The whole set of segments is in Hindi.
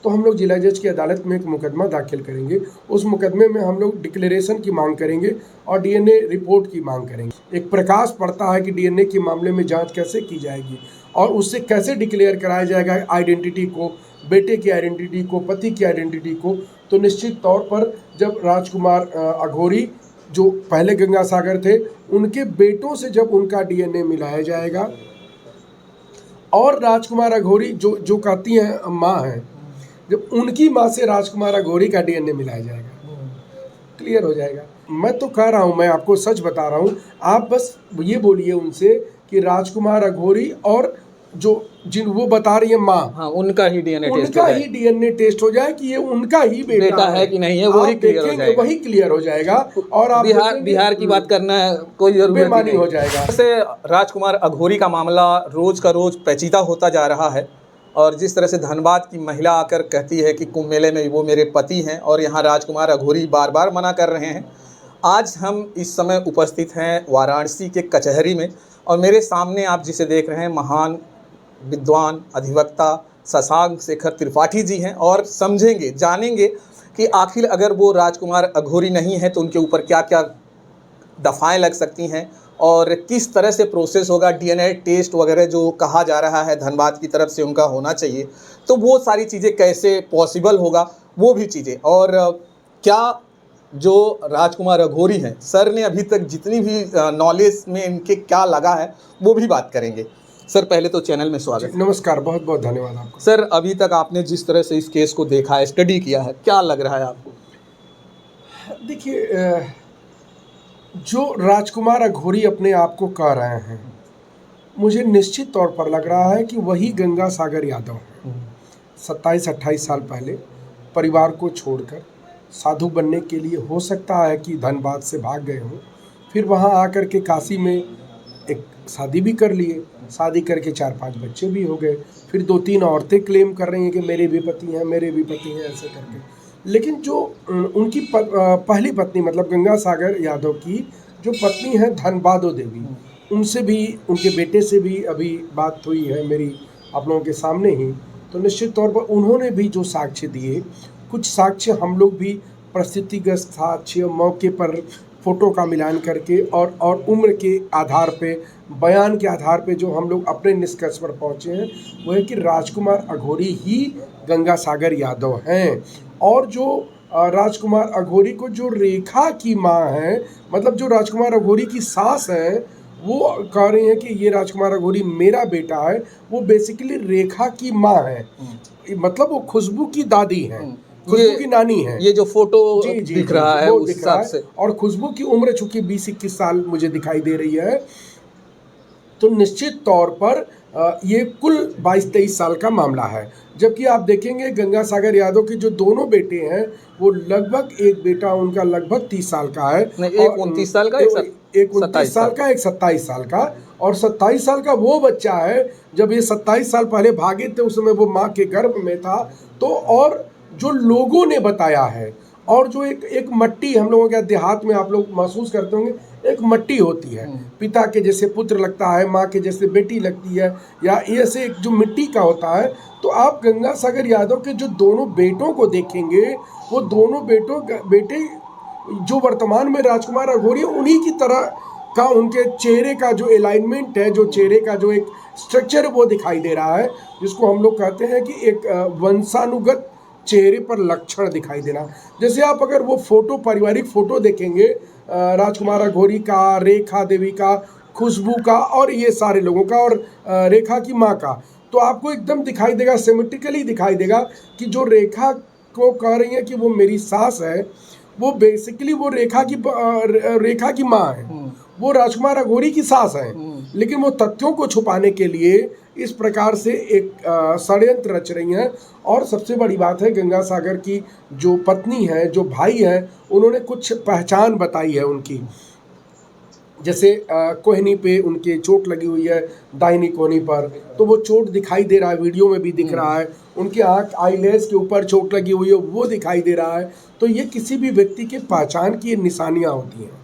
तो हम लोग जिला जज की अदालत में एक मुकदमा दाखिल करेंगे। उस मुकदमे में हम लोग डिक्लेरेशन की मांग करेंगे और डीएनए रिपोर्ट की मांग करेंगे। एक प्रकाश पड़ता है कि डीएनए के मामले में जांच कैसे की जाएगी और उससे कैसे डिक्लेयर कराया जाएगा आइडेंटिटी को, बेटे की आइडेंटिटी को, पति की आइडेंटिटी को। तो निश्चित तौर पर जब राजकुमार अघोरी जो पहले गंगा सागर थे, उनके बेटों से जब उनका डीएनए मिलाया जाएगा और राजकुमार अघोरी जो कहती हैं माँ हैं, जब उनकी माँ से राजकुमार अघोरी का डीएनए मिलाया जाएगा, क्लियर हो जाएगा। मैं तो कह रहा हूँ, मैं आपको सच बता रहा हूँ, आप बस ये बोलिए उनसे कि राजकुमार अघोरी और जिन वो बता रही है माँ, हाँ, उनका ही डीएनए टेस्ट हो जाए कि ये उनका ही बेटा है कि नहीं है, वही क्लियर हो जाएगा, वही क्लियर हो जाएगा। और आप बिहार की बात करना है कोई जरूरत नहीं हो जाएगा। जैसे राजकुमार अघोरी का मामला रोज का रोज पेचीदा होता जा रहा है और जिस तरह से धनबाद की महिला आकर कहती है कि कुंभ मेले में वो मेरे पति हैं और यहाँ राजकुमार अघोरी बार बार मना कर रहे हैं। आज हम इस समय उपस्थित हैं वाराणसी के कचहरी में और मेरे सामने आप जिसे देख रहे हैं महान विद्वान अधिवक्ता शशांक शेखर त्रिपाठी जी हैं और समझेंगे, जानेंगे कि आखिर अगर वो राजकुमार अघोरी नहीं है तो उनके ऊपर क्या क्या दफ़ाएं लग सकती हैं और किस तरह से प्रोसेस होगा, डीएनए टेस्ट वगैरह जो कहा जा रहा है धनबाद की तरफ से उनका होना चाहिए, तो वो सारी चीज़ें कैसे पॉसिबल होगा, वो भी चीज़ें। और क्या जो राजकुमार अघोरी हैं, सर ने अभी तक जितनी भी नॉलेज में इनके क्या लगा है वो भी बात करेंगे। सर पहले तो चैनल में स्वागत। नमस्कार, बहुत बहुत धन्यवाद आपको। सर अभी तक आपने जिस तरह से इस केस को देखा है, स्टडी किया है, क्या लग रहा है आपको? देखिए, जो राजकुमार अघोरी अपने आप को कह रहे हैं, मुझे निश्चित तौर पर लग रहा है कि वही गंगा सागर यादव हैं। 27-28 साल पहले परिवार को छोड़कर साधु बनने के लिए हो सकता है कि धनबाद से भाग गए हों, फिर वहाँ आकर के काशी में एक शादी भी कर लिए, शादी करके 4-5 बच्चे भी हो गए, फिर 2-3 औरतें क्लेम कर रही हैं कि मेरे भी पति हैं, मेरे भी पति हैं, ऐसे करके। लेकिन जो उनकी पहली पत्नी मतलब गंगा सागर यादव की जो पत्नी है धनबादो देवी, उनसे भी, उनके बेटे से भी अभी बात हुई है मेरी आप लोगों के सामने ही। तो निश्चित तौर पर उन्होंने भी जो साक्ष्य दिए, कुछ साक्ष्य हम लोग भी परिस्थितिगत साक्ष्य, मौके पर फ़ोटो का मिलान करके और उम्र के आधार पे, बयान के आधार पे जो हम लोग अपने निष्कर्ष पर पहुँचे हैं वो है कि राजकुमार अघोरी ही गंगा सागर यादव हैं। और जो राजकुमार अघोरी को जो रेखा की माँ है, मतलब जो राजकुमार अघोरी की सास है, वो कह रही हैं कि ये राजकुमार अघोरी मेरा बेटा है, वो बेसिकली रेखा की माँ है, मतलब वो खुशबू की दादी है, खुशबू की नानी है। ये जो फोटो दिख रहा है उस हिसाब से, और खुशबू की उम्र चूंकि 20-21 साल मुझे दिखाई दे रही है, तो निश्चित तौर पर ये कुल 22-23 साल का मामला है। जबकि आप देखेंगे गंगा सागर यादव के जो दोनों बेटे हैं वो लगभग, एक बेटा उनका लगभग 30 साल का है, एक 29 साल का, एक 29 साल का, एक 27 साल का। और 27 साल का वो बच्चा है, जब ये 27 साल पहले भागे थे उस समय वो माँ के गर्भ में था। तो और जो लोगों ने बताया है, और जो एक मट्टी हम लोगों के देहात में आप लोग महसूस करते होंगे, एक मट्टी होती है, पिता के जैसे पुत्र लगता है, माँ के जैसे बेटी लगती है, या ऐसे एक जो मिट्टी का होता है। तो आप गंगा सागर यादव के जो दोनों बेटों को देखेंगे, वो दोनों बेटे जो वर्तमान में राजकुमार अघोरी उन्हीं की तरह का, उनके चेहरे का जो अलाइनमेंट है, जो चेहरे का जो एक स्ट्रक्चर वो दिखाई दे रहा है, जिसको हम लोग कहते हैं कि एक वंशानुगत चेहरे पर लक्षण दिखाई देना। जैसे आप अगर वो फोटो, पारिवारिक फोटो देखेंगे राजकुमार अघोरी का, रेखा देवी का, खुशबू का और ये सारे लोगों का, और रेखा की माँ का, तो आपको एकदम दिखाई देगा, सिमेट्रिकली दिखाई देगा कि जो रेखा को कह रही है कि वो मेरी सास है, वो बेसिकली वो रेखा की माँ है, वो राजकुमार अघोरी की सास है। लेकिन वो तथ्यों को छुपाने के लिए इस प्रकार से एक षड्यंत्र रच रही हैं। और सबसे बड़ी बात है, गंगा सागर की जो पत्नी है, जो भाई है, उन्होंने कुछ पहचान बताई है उनकी। जैसे कोहनी पे उनके चोट लगी हुई है, दाहिनी कोहनी पर, तो वो चोट दिखाई दे रहा है, वीडियो में भी दिख रहा है। उनके आँख, आईलेस के ऊपर चोट लगी हुई है, वो दिखाई दे रहा है। तो ये किसी भी व्यक्ति के पहचान की निशानियाँ होती हैं।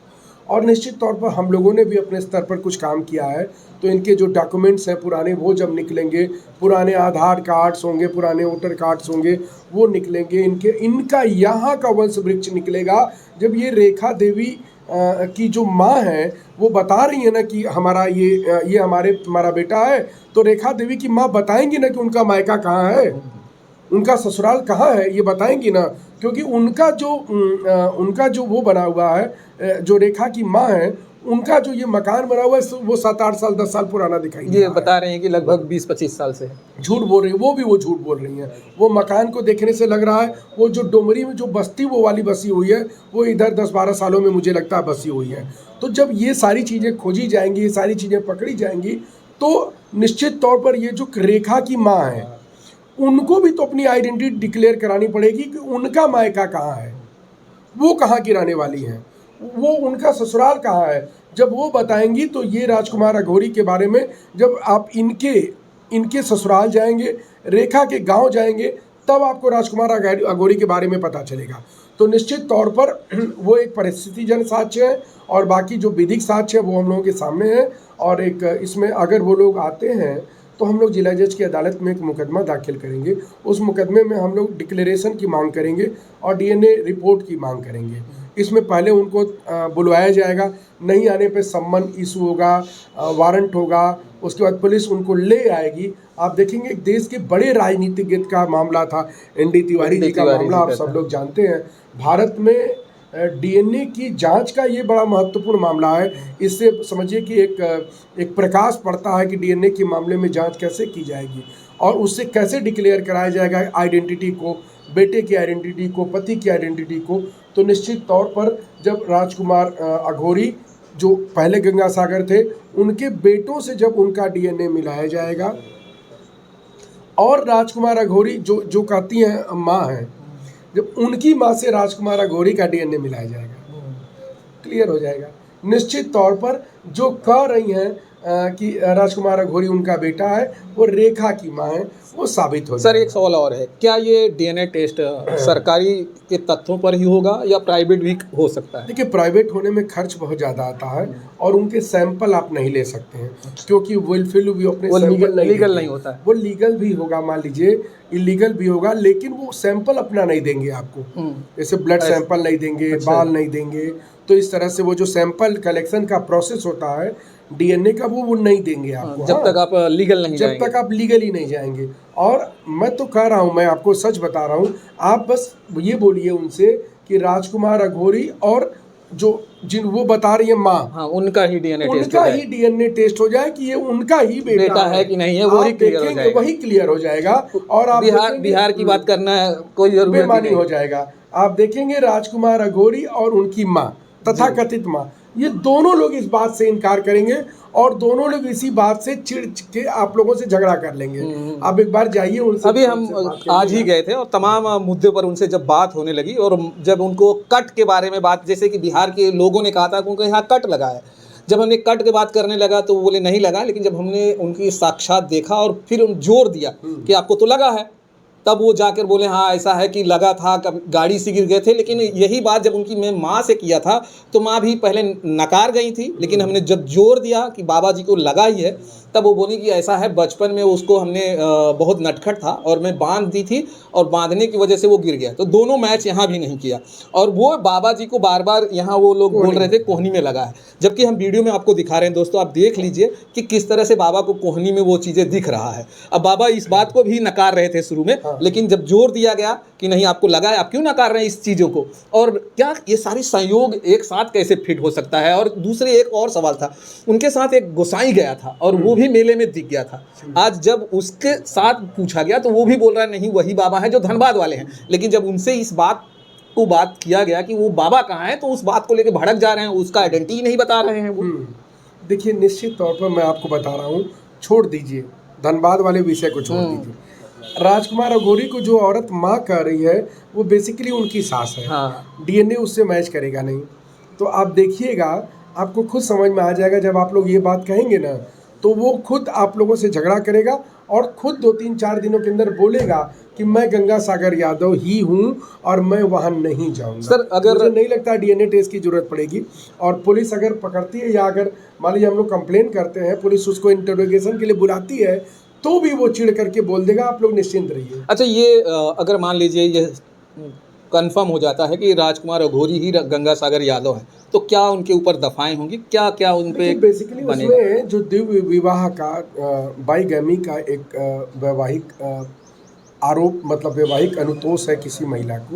और निश्चित तौर पर हम लोगों ने भी अपने स्तर पर कुछ काम किया है। तो इनके जो डॉक्यूमेंट्स हैं पुराने, वो जब निकलेंगे, पुराने आधार कार्ड्स होंगे, पुराने वोटर कार्ड्स होंगे, वो निकलेंगे, इनका यहाँ का वंश वृक्ष निकलेगा। जब ये रेखा देवी की जो माँ है वो बता रही है ना कि ये हमारा बेटा है, तो रेखा देवी की माँ बताएंगी ना कि उनका मायका कहाँ है, उनका ससुराल कहाँ है, ये बताएंगी ना। क्योंकि उनका जो वो बना हुआ है, जो रेखा की माँ है, उनका जो ये मकान बना हुआ है वो 7-8 साल 10 साल पुराना दिखाई दे ये रहा है। बता रहे हैं कि लगभग 20-25 साल से है। झूठ बोल रही है, वो झूठ बोल रही हैं। वो मकान को देखने से लग रहा है वो जो डोमरी में जो बस्ती वो वाली बसी हुई है, वो इधर 10-12 सालों में मुझे लगता है बसी हुई है। तो जब ये सारी चीज़ें खोजी जाएंगी, ये सारी चीज़ें पकड़ी जाएंगी, तो निश्चित तौर पर ये जो रेखा की माँ है उनको भी तो अपनी आइडेंटिटी डिक्लेयर करानी पड़ेगी कि उनका मायका कहाँ है, वो कहाँ की रहने वाली हैं, वो उनका ससुराल कहाँ है। जब वो बताएंगी तो ये राजकुमार अघोरी के बारे में, जब आप इनके ससुराल जाएंगे, रेखा के गांव जाएंगे, तब आपको राजकुमार अघोरी के बारे में पता चलेगा। तो निश्चित तौर पर वो एक परिस्थितिजन्य साक्ष्य है और बाकी जो विधिक साक्ष्य है वो हम लोगों के सामने है। और एक इसमें अगर वो लोग आते हैं तो हम लोग जिला जज की अदालत में एक मुकदमा दाखिल करेंगे। उस मुकदमे में हम लोग डिक्लेरेशन की मांग करेंगे और डीएनए रिपोर्ट की मांग करेंगे। इसमें पहले उनको बुलवाया जाएगा, नहीं आने पे सम्मन इशू होगा, वारंट होगा, उसके बाद पुलिस उनको ले आएगी। आप देखेंगे देश के बड़े राजनीतिज्ञ का मामला था, एनडी तिवारी जी का मामला आप सब लोग जानते हैं। भारत में डीएनए की जांच का ये बड़ा महत्वपूर्ण मामला है। इससे समझिए कि एक प्रकाश पड़ता है कि डीएनए के मामले में जांच कैसे की जाएगी और उससे कैसे डिक्लेयर कराया जाएगा आइडेंटिटी को, बेटे की आइडेंटिटी को, पति की आइडेंटिटी को। तो निश्चित तौर पर जब राजकुमार अघोरी जो पहले गंगा सागर थे, उनके बेटों से जब उनका डीएनए मिलाया जाएगा और राजकुमार अघोरी जो कहती हैं माँ हैं, जब उनकी माँ से राजकुमार अघोरी का डीएनए मिलाया जाएगा, क्लियर हो जाएगा। निश्चित तौर पर जो कह रही हैं कि राजकुमार अघोरी उनका बेटा है, वो रेखा की माँ है, वो साबित हो सर जाएगा। एक सवाल और है, क्या ये डीएनए टेस्ट सरकारी के तथ्यों पर ही होगा या प्राइवेट भी हो सकता है? देखिए, प्राइवेट होने में खर्च बहुत ज़्यादा आता है और उनके सैंपल आप नहीं ले सकते हैं, क्योंकि विलफुल भी अपने वो सैंपल लीगल नहीं होता है। वो लीगल भी होगा, मान लीजिए इलीगल भी होगा, लेकिन वो सैंपल अपना नहीं देंगे आपको। जैसे ब्लड सैंपल नहीं देंगे, बाल नहीं देंगे। तो इस तरह से वो जो सैंपल कलेक्शन का प्रोसेस होता है डीएनए का, वो नहीं देंगे आपको जब तक आप लीगल नहीं जब जाएंगे। तक आप लीगली नहीं जाएंगे। और मैं तो कह रहा हूँ, मैं आपको सच बता रहा हूँ, आप बस ये बोलिए उनसे कि राजकुमार अघोरी और वो बता रही है माँ, हाँ, उनका ही डीएनए टेस्ट हो जाए कि ये उनका ही बेटा है कि नहीं है, वो ही क्लियर हो जाएगा। वही क्लियर हो जाएगा। और आप बिहार की बात करना है कोई जरूरत बेमानी नहीं हो जाएगा। आप देखेंगे राजकुमार अघोरी और उनकी माँ, तथाकथित माँ, ये दोनों लोग इस बात से इनकार करेंगे और दोनों लोग इसी बात से चिढ़ के आप लोगों से झगड़ा कर लेंगे। आप एक बार जाइए उनसे। अभी हम आज ही गए थे और तमाम मुद्दे पर उनसे जब बात होने लगी और जब उनको कट के बारे में बात, जैसे कि बिहार के लोगों ने कहा था कि उनको यहाँ कट लगा है, जब हमने कट के बात करने लगा तो वो बोले नहीं लगा, लेकिन जब हमने उनकी साक्षात देखा और फिर उन जोर दिया कि आपको तो लगा है, तब वो जाकर बोले हाँ ऐसा है कि लगा था, कब गाड़ी से गिर गए थे। लेकिन यही बात जब उनकी मैं माँ से किया था तो माँ भी पहले नकार गई थी, लेकिन हमने जब जोर दिया कि बाबा जी को लगा ही है, तब वो बोली कि ऐसा है, बचपन में उसको हमने बहुत नटखट था और मैं बांध दी थी और बांधने की वजह से वो गिर गया। तो दोनों मैच यहाँ भी नहीं किया और वो बाबा जी को बार बार यहाँ वो लोग बोल रहे थे कोहनी में लगा है, जबकि हम वीडियो में आपको दिखा रहे हैं। दोस्तों आप देख लीजिए कि किस तरह से बाबा को कोहनी में वो चीज़ें दिख रहा है। अब बाबा इस बात को भी नकार रहे थे शुरू में, लेकिन जब जोर दिया गया कि नहीं आपको लगा है, आप क्यों नकार रहे हैं इस चीज़ों को, और क्या ये सारी संयोग एक साथ कैसे फिट हो सकता है। और दूसरे एक और सवाल था, उनके साथ एक गोसाई गया था और वो भी मेले में दिख गया था। आज जब उसके साथ पूछा गया तो वो भी बोल रहा है नहीं वही बाबा है जो धनबाद वाले हैं, लेकिन जब उनसे इस बात किया गया कि वो बाबा कहाँ है तो उस बात को लेकर भड़क जा रहे हैं, उसका आइडेंटिटी नहीं बता रहे हैं वो। देखिए, निश्चित तौर पर मैं आपको बता रहा हूँ, छोड़ दीजिए धनबाद वाले विषय को, छोड़ दीजिए। राजकुमार अघोरी को जो औरत माँ कह रही है वो बेसिकली उनकी सास है। डीएनए उससे मैच करेगा नहीं। तो आप देखिएगा, आपको खुद समझ में आ जाएगा। जब आप लोग ये बात कहेंगे ना तो वो खुद आप लोगों से झगड़ा करेगा और खुद 2-3-4 दिनों के अंदर बोलेगा कि मैं गंगा सागर यादव ही हूं और मैं वहां नहीं जाऊंगा। सर, अगर मुझे नहीं लगता डीएनए टेस्ट की जरूरत पड़ेगी, और पुलिस अगर पकड़ती है या अगर मान लीजिए हम लोग कंप्लेन करते हैं, पुलिस उसको इंटरोगेशन के लिए बुलाती है, तो भी वो चिढ़ करके बोल देगा आप लोग निश्चिंत रहिए। अच्छा, ये अगर मान लीजिए ये कंफर्म हो जाता है कि राजकुमार अघोरी ही गंगा सागर यादव हैं, तो क्या उनके ऊपर दफाएं होंगी, क्या क्या उन पे देखिए बेसिकली बनेगा? उसमें जो दिव्य विवाह का बाईगैमी का एक वैवाहिक आरोप, मतलब वैवाहिक अनुतोष है किसी महिला को,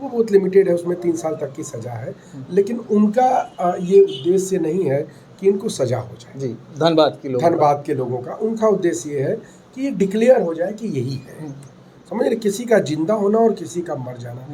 वो बहुत लिमिटेड है, उसमें 3 साल तक की सज़ा है। लेकिन उनका ये उद्देश्य नहीं है कि इनको सज़ा हो जाए। जी, धनबाद के लोग धनबाद के लोगों का उनका उद्देश्य ये है कि ये डिक्लेयर हो जाए कि यही है। समझ रहे, किसी का जिंदा होना और किसी का मर जाना,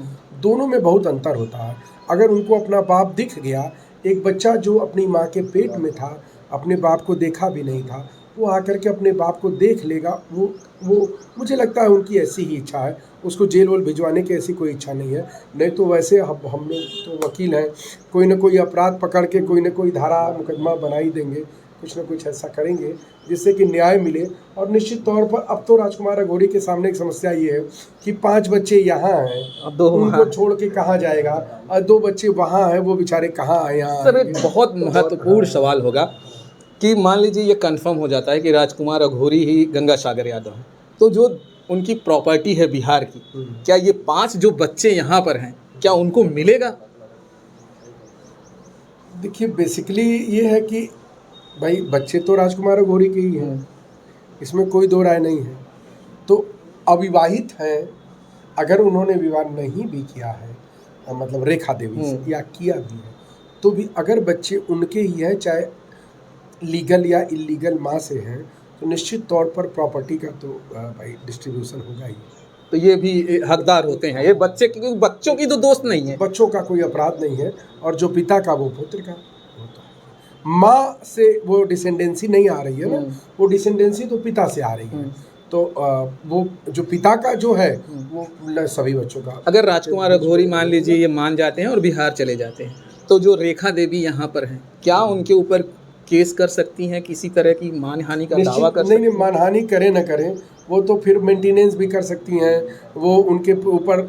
दोनों में बहुत अंतर होता है। अगर उनको अपना बाप दिख गया, एक बच्चा जो अपनी माँ के पेट में था, अपने बाप को देखा भी नहीं था, वो आकर के अपने बाप को देख लेगा, वो मुझे लगता है उनकी ऐसी ही इच्छा है। उसको जेल वोल भिजवाने की ऐसी कोई इच्छा नहीं है। नहीं तो वैसे हम लोग तो वकील हैं, कोई ना कोई अपराध पकड़ के कोई ना कोई धारा मुकदमा बना ही देंगे, कुछ ना कुछ ऐसा करेंगे जिससे कि न्याय मिले। और निश्चित तौर पर अब तो राजकुमार अघोरी के सामने एक समस्या ये है कि 5 बच्चे यहाँ हैं, अब 2 उनको छोड़ के कहाँ जाएगा, और 2 बच्चे वहाँ हैं, वो बेचारे कहाँ आए यहाँ सर, आएंगे? एक बहुत महत्वपूर्ण सवाल होगा कि मान लीजिए ये कंफर्म हो जाता है कि राजकुमार अघोरी ही गंगा सागर यादव हैं, तो जो उनकी प्रॉपर्टी है बिहार की, क्या ये 5 जो बच्चे यहाँ पर हैं, क्या उनको मिलेगा? देखिए बेसिकली ये है कि भाई बच्चे तो राजकुमार अघोरी के ही हैं, इसमें कोई दो राय नहीं है। तो अविवाहित हैं, अगर उन्होंने विवाह नहीं भी किया है, मतलब रेखा देवी से, या किया भी है, तो भी अगर बच्चे उनके ही हैं, चाहे लीगल या इलीगल माँ से हैं, तो निश्चित तौर पर प्रॉपर्टी का तो भाई डिस्ट्रीब्यूशन होगा ही। तो ये भी हकदार होते हैं ये बच्चे, क्योंकि बच्चों की तो दोस्त नहीं है। बच्चों का कोई अपराध नहीं है, और जो पिता का वो पुत्र का होता है। माँ से वो डिसेंडेंसी नहीं आ रही है ना, वो डिसेंडेंसी तो पिता से आ रही है। तो वो जो पिता का जो है वो सभी बच्चों का। अगर राजकुमार अघोरी मान लीजिए ये मान जाते हैं और बिहार चले जाते हैं, तो जो रेखा देवी यहाँ पर हैं, क्या उनके ऊपर केस कर सकती हैं, किसी तरह की मानहानि का दावा कर सकती नहीं, मानहानि करें न करें, वो तो फिर मेंटेनेंस भी कर सकती हैं, वो उनके ऊपर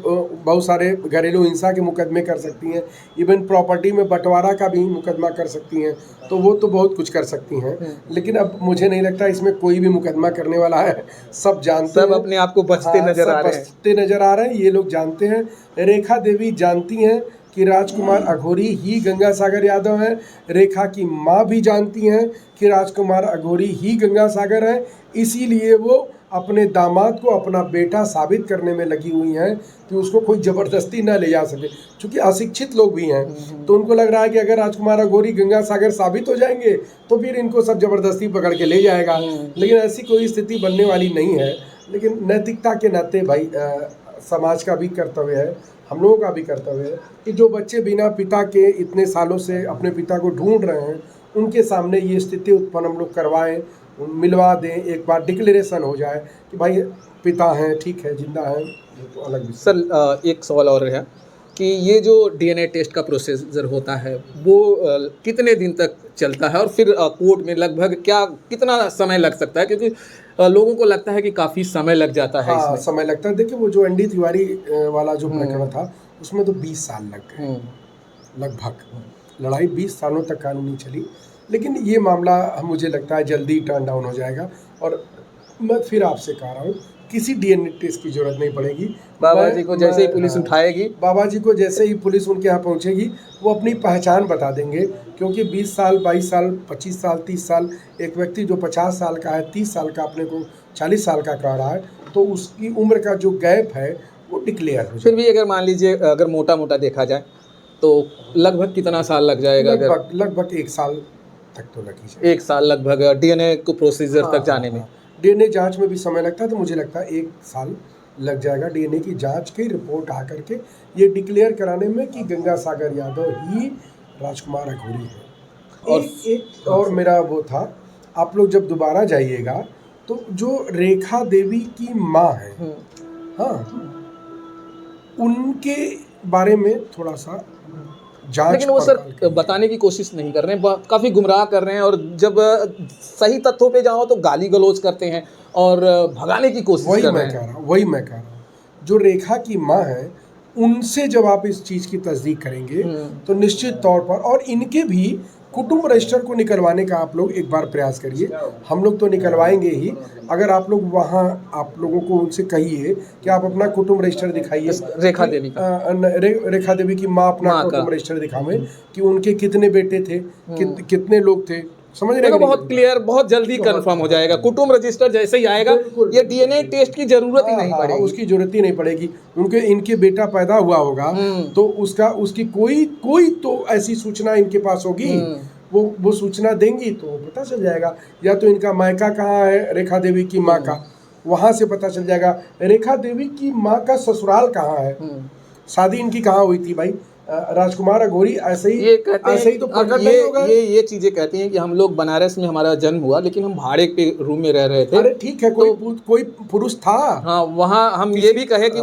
बहुत सारे घरेलू हिंसा के मुकदमे कर सकती हैं, इवन प्रॉपर्टी में बंटवारा का भी मुकदमा कर सकती हैं, तो वो तो बहुत कुछ कर सकती हैं। लेकिन अब मुझे नहीं लगता इसमें कोई भी मुकदमा करने वाला है, सब जानते हैं, सब अपने आप को बचते नजर आ रहे हैं। बचते नजर आ रहे हैं, ये लोग जानते हैं। रेखा देवी जानती हैं कि राजकुमार अघोरी ही गंगा सागर यादव हैं, रेखा की माँ भी जानती हैं कि राजकुमार अघोरी ही गंगा सागर हैं, इसीलिए वो अपने दामाद को अपना बेटा साबित करने में लगी हुई हैं कि उसको कोई ज़बरदस्ती ना ले जा सके। क्योंकि अशिक्षित लोग भी हैं, तो उनको लग रहा है कि अगर राजकुमार अघोरी गंगा सागर साबित हो जाएंगे तो फिर इनको सब ज़बरदस्ती पकड़ के ले जाएगा। लेकिन ऐसी कोई स्थिति बनने वाली नहीं है। लेकिन नैतिकता के नाते भाई समाज का भी कर्तव्य है, हम लोगों का भी कर्तव्य है कि जो बच्चे बिना पिता के इतने सालों से अपने पिता को ढूंढ रहे हैं, उनके सामने ये स्थिति उत्पन्न हम लोग करवाएं, मिलवा दें, एक बार डिक्लेरेशन हो जाए कि भाई पिता हैं, ठीक है, जिंदा हैं, तो अलग। सर, एक सवाल और है कि ये जो डीएनए टेस्ट का प्रोसीजर होता है वो कितने दिन तक चलता है, और फिर कोर्ट में लगभग कितना समय लग सकता है, क्योंकि लोगों को लगता है कि काफ़ी समय लग जाता है। हाँ, इसमें समय लगता है। देखिए वो जो एनडी तिवारी वाला जो प्रकरण था, उसमें तो 20 साल लग गए लगभग। लड़ाई 20 सालों तक कानूनी चली, लेकिन ये मामला मुझे लगता है जल्दी टर्न डाउन हो जाएगा। और मैं फिर आपसे कह रहा हूँ, किसी डीएनए टेस्ट की जरूरत नहीं पड़ेगी। बाबा जी को जैसे ही पुलिस उठाएगी, बाबा जी को जैसे ही पुलिस उनके यहाँ पहुँचेगी, वो अपनी पहचान बता देंगे। क्योंकि 20 साल, 22 साल, 25 साल, 30 साल, एक व्यक्ति जो 50 साल का है, 30 साल का अपने को 40 साल का कह रहा है, तो उसकी उम्र का जो गैप है वो डिक्लेयर हो जाए। फिर भी अगर मान लीजिए अगर मोटा मोटा देखा जाए तो लगभग कितना साल लग जाएगा? लगभग 1 साल तक तो लग ही जाएगा। 1 साल लगभग डीएनए को प्रोसीजर तक जाने में। डीएनए जांच में भी समय लगता है, तो मुझे लगता है 1 साल लग जाएगा डीएनए की जांच की रिपोर्ट आकर के ये डिक्लेयर कराने में कि गंगा सागर यादव ही राजकुमार अघोरी है। और एक और मेरा वो था, आप लोग जब दोबारा जाइएगा तो जो रेखा देवी की माँ है, हाँ, उनके बारे में थोड़ा सा जांच, लेकिन वो सर बताने की कोशिश नहीं कर रहे हैं, काफ़ी गुमराह कर रहे हैं, और जब सही तथ्यों पे जाओ तो गाली गलौज करते हैं और भगाने की कोशिश कर रहे हैं। वही मैं कह रहा हूँ जो रेखा की माँ है उनसे जब आप इस चीज़ की तस्दीक करेंगे तो निश्चित तौर पर, और इनके भी कुटुंब रजिस्टर को निकलवाने का आप लोग एक बार प्रयास करिए। हम लोग तो निकलवाएंगे ही, अगर आप लोग वहाँ आप लोगों को उनसे कहिए कि आप अपना कुटुंब रजिस्टर दिखाइए, रेखा देवी का रेखा देवी की माँ अपना कुटुंब रजिस्टर दिखावें कि उनके कितने बेटे थे, कितने लोग थे, समझ रहे हैं? बहुत क्लियर, बहुत जल्दी कंफर्म हो जाएगा। कुटुंब रजिस्टर जैसे ही आएगा ये डीएनए टेस्ट की जरूरत ही नहीं पड़ेगी, उसकी जरूरत ही नहीं पड़ेगी। उनके इनके बेटा पैदा हुआ होगा तो उसकी कोई तो ऐसी सूचना इनके पास होगी, वो सूचना देंगी तो पता चल जाएगा। या तो इनका मायका कहाँ है रेखा देवी की माँ का, वहाँ से पता चल जाएगा। रेखा देवी की माँ का ससुराल कहाँ है, शादी इनकी कहाँ हुई थी भाई। राजकुमार अघोरी ऐसे ही तो प्रकट नहीं होगा। ये चीजें कहती हैं कि हम लोग बनारस में हमारा जन्म हुआ लेकिन हम भाड़े पे रूम में रह रहे थे। अरे ठीक है, कोई पुरुष था। हाँ, वहाँ हम ये भी कहे कि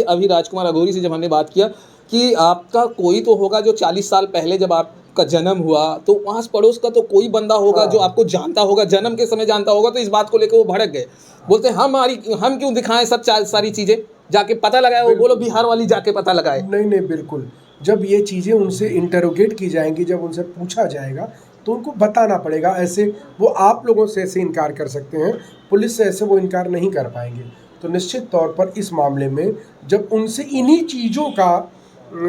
अभी राजकुमार अघोरी से जब हमने बात किया कि आपका कोई तो होगा जो 40 साल पहले जब आपका जन्म हुआ तो वहाँ पड़ोस का तो कोई बंदा होगा जो आपको जानता होगा, जन्म के समय जानता होगा। तो इस बात को लेकर वो भड़क गए, बोलते हम क्यों दिखाएं सब सारी चीजें, जाके पता लगाए। वो बोलो बिहार वाली जाके पता लगाए। नहीं बिल्कुल, जब ये चीज़ें उनसे इंटरोगेट की जाएंगी, जब उनसे पूछा जाएगा तो उनको बताना पड़ेगा। ऐसे वो आप लोगों से ऐसे इनकार कर सकते हैं, पुलिस से ऐसे वो इनकार नहीं कर पाएंगे। तो निश्चित तौर पर इस मामले में जब उनसे इन्हीं चीज़ों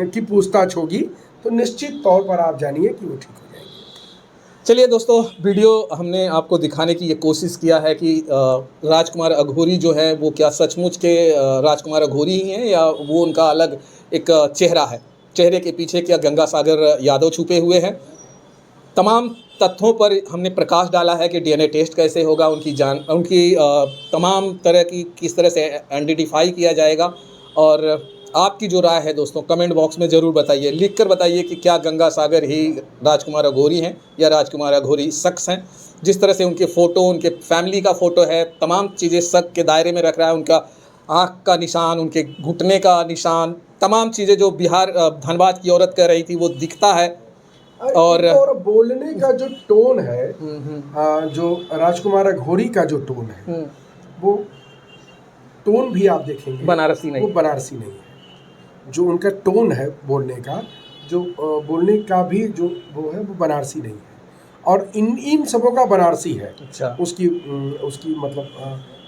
की पूछताछ होगी तो निश्चित तौर पर आप जानिए कि वो ठीक हो जाएंगे। चलिए दोस्तों, वीडियो हमने आपको दिखाने की ये कोशिश किया है कि राजकुमार अघोरी जो है वो क्या सचमुच के राजकुमार अघोरी ही हैं या वो उनका अलग एक चेहरा है, चेहरे के पीछे क्या गंगासागर यादव छुपे हुए हैं। तमाम तथ्यों पर हमने प्रकाश डाला है कि डीएनए टेस्ट कैसे होगा, उनकी तमाम तरह की किस तरह से आइडेंटिफाई किया जाएगा। और आपकी जो राय है दोस्तों कमेंट बॉक्स में ज़रूर बताइए, लिख कर बताइए कि क्या गंगासागर ही राजकुमार अघोरी हैं या राजकुमार अघोरी शख्स हैं। जिस तरह से उनके फ़ोटो, उनके फैमिली का फ़ोटो है, तमाम चीज़ें शक के दायरे में रख रहा है। उनका आँख का निशान, उनके घुटने का निशान, तमाम चीज़ें जो बिहार धनबाद की औरत कह रही थी वो दिखता है। और बोलने का जो टोन है, जो राजकुमार अघोरी का जो टोन है, वो टोन भी आप देखेंगे बनारसी नहीं, वो बनारसी नहीं है। जो उनका टोन है बोलने का, जो बोलने का भी जो वो है वो बनारसी नहीं है। और इन सबों का बनारसी है। अच्छा। उसकी मतलब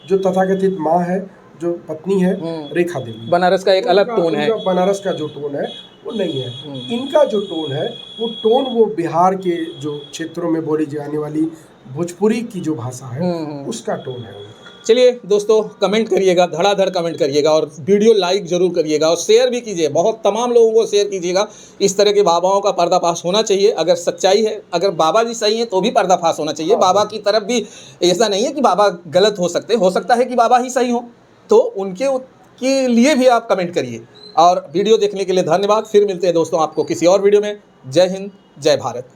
जो तथाकथित माँ है, जो पत्नी है रेखा देवी, बनारस का एक अलग टोन है। बनारस का जो टोन है वो नहीं है। इनका जो टोन है वो टोन वो बिहार के जो क्षेत्रों में बोली जाने वाली भोजपुरी की जो भाषा है उसका टोन है। चलिए दोस्तों, कमेंट करिएगा, धड़ाधड़ कमेंट करिएगा और वीडियो लाइक जरूर करिएगा और शेयर भी कीजिए, बहुत तमाम लोगों को शेयर कीजिएगा। इस तरह के बाबाओं का पर्दाफाश होना चाहिए। अगर सच्चाई है, अगर बाबा जी सही हैं तो भी पर्दाफाश होना चाहिए। बाबा की तरफ भी ऐसा नहीं है कि बाबा गलत हो सकता है कि बाबा ही सही हो, तो उनके के लिए भी आप कमेंट करिए। और वीडियो देखने के लिए धन्यवाद। फिर मिलते हैं दोस्तों आपको किसी और वीडियो में। जय हिंद, जय भारत।